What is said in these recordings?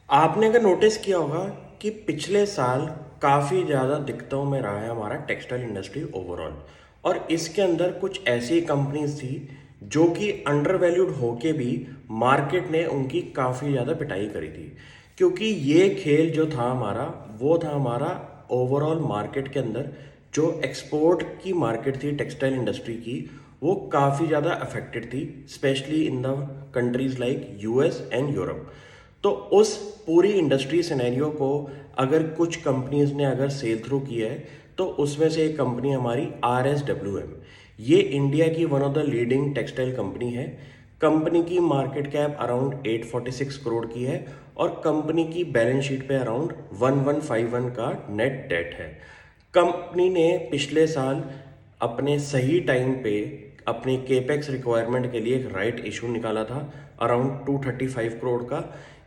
आपने अगर नोटिस किया होगा कि पिछले साल काफ़ी ज़्यादा दिक्कतों में रहा है हमारा टेक्सटाइल इंडस्ट्री ओवरऑल। और इसके अंदर कुछ ऐसी कंपनीज थी जो कि अंडर वैल्यूड होके भी मार्केट ने उनकी काफ़ी ज़्यादा पिटाई करी थी, क्योंकि ये खेल जो था हमारा वो था हमारा ओवरऑल मार्केट के अंदर जो एक्सपोर्ट की मार्केट थी टेक्सटाइल इंडस्ट्री की, वो काफ़ी ज़्यादा अफेक्टेड थी, specially in the countries like US and Europe. तो उस पूरी इंडस्ट्री सिनेरियो को अगर कुछ कंपनीज ने अगर सेल थ्रू किया है, तो उसमें से एक कंपनी हमारी RSWM। ये इंडिया की one of the leading textile company है। कंपनी की मार्केट कैप अराउंड 846 करोड़ की है और कंपनी की बैलेंस शीट पे अराउंड 1151 का नेट डेट है। कंपनी ने पिछले साल अपने सही टाइम पे अपने केपेक्स रिक्वायरमेंट के लिए एक राइट इशू निकाला था अराउंड 235 करोड़ का,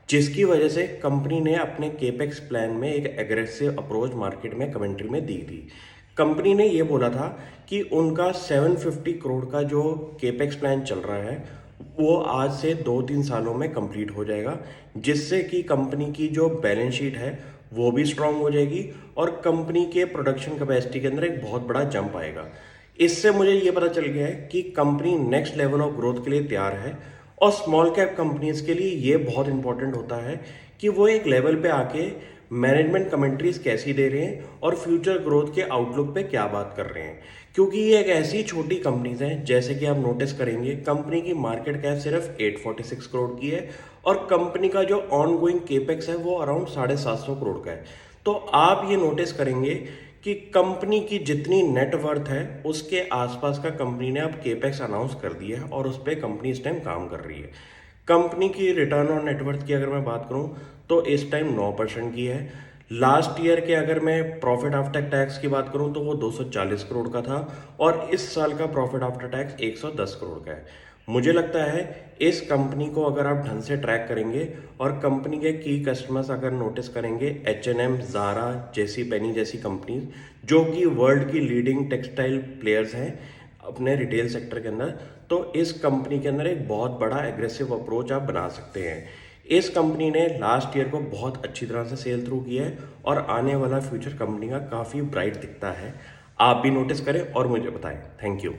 जिसकी वजह से कंपनी ने अपने केपेक्स प्लान में एक एग्रेसिव अप्रोच मार्केट में कमेंट्री में दी थी। कंपनी ने ये बोला था कि उनका 750 करोड़ का जो केपेक्स प्लान चल रहा है वो आज से 2-3 सालों में कंप्लीट हो जाएगा, जिससे कि कंपनी की जो बैलेंस शीट है वो भी स्ट्रांग हो जाएगी और कंपनी के प्रोडक्शन कैपेसिटी के अंदर एक बहुत बड़ा जंप आएगा। इससे मुझे ये पता चल गया है कि company next level of growth के लिए तैयार है। और स्मॉल कैप कंपनीज के लिए ये बहुत इंपॉर्टेंट होता है कि वो एक लेवल पे आके मैनेजमेंट कमेंट्रीज कैसी दे रहे हैं और फ्यूचर ग्रोथ के आउटलुक पे क्या बात कर रहे हैं, क्योंकि ये एक ऐसी छोटी कंपनीज हैं। जैसे कि आप नोटिस करेंगे कंपनी की मार्केट कैप सिर्फ 846 करोड़ की है और कंपनी का जो ऑन गोइंग केपेक्स है वो अराउंड 750 करोड़ का है। तो आप ये नोटिस करेंगे कि कंपनी की जितनी नेटवर्थ है उसके आसपास का कंपनी ने अब केपेक्स अनाउंस कर दिया है और उस पर कंपनी इस टाइम काम कर रही है। कंपनी की रिटर्न ऑन नेटवर्थ की अगर मैं बात करूं तो इस टाइम 9% की है। लास्ट ईयर के अगर मैं प्रॉफिट आफ्टर टैक्स की बात करूं तो वो 240 करोड़ का था और इस साल का प्रॉफिट आफ्टर टैक्स 110 करोड़ का है। मुझे लगता है इस कंपनी को अगर आप ढंग से ट्रैक करेंगे और कंपनी के की कस्टमर्स अगर नोटिस करेंगे, H&M, ज़ारा, जेसी पेनी जैसी कंपनीज जो कि वर्ल्ड की लीडिंग टेक्सटाइल प्लेयर्स हैं अपने रिटेल सेक्टर के अंदर, तो इस कंपनी के अंदर एक बहुत बड़ा एग्रेसिव अप्रोच आप बना सकते हैं। इस कंपनी ने लास्ट ईयर को बहुत अच्छी तरह से सेल थ्रू किया है और आने वाला फ्यूचर कंपनी का काफ़ी ब्राइट दिखता है। आप भी नोटिस करें और मुझे बताएं। Thank you.